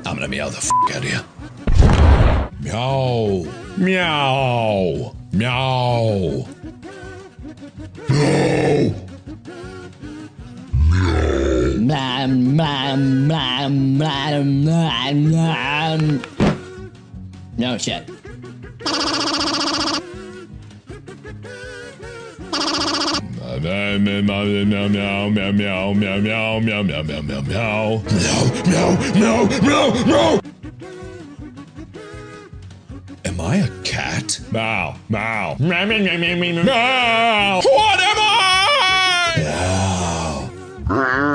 I'm gonna meow the f out of you. Meow. Meow. Meow. No shit. Meow, meow, meow, meow, meow, meow, meow, meow, meow, meow, meow, meow, meow, meow, meow, meow. Am I a cat? Meow, meow, meow, meow, meow, meow, meow. What am I? Meow.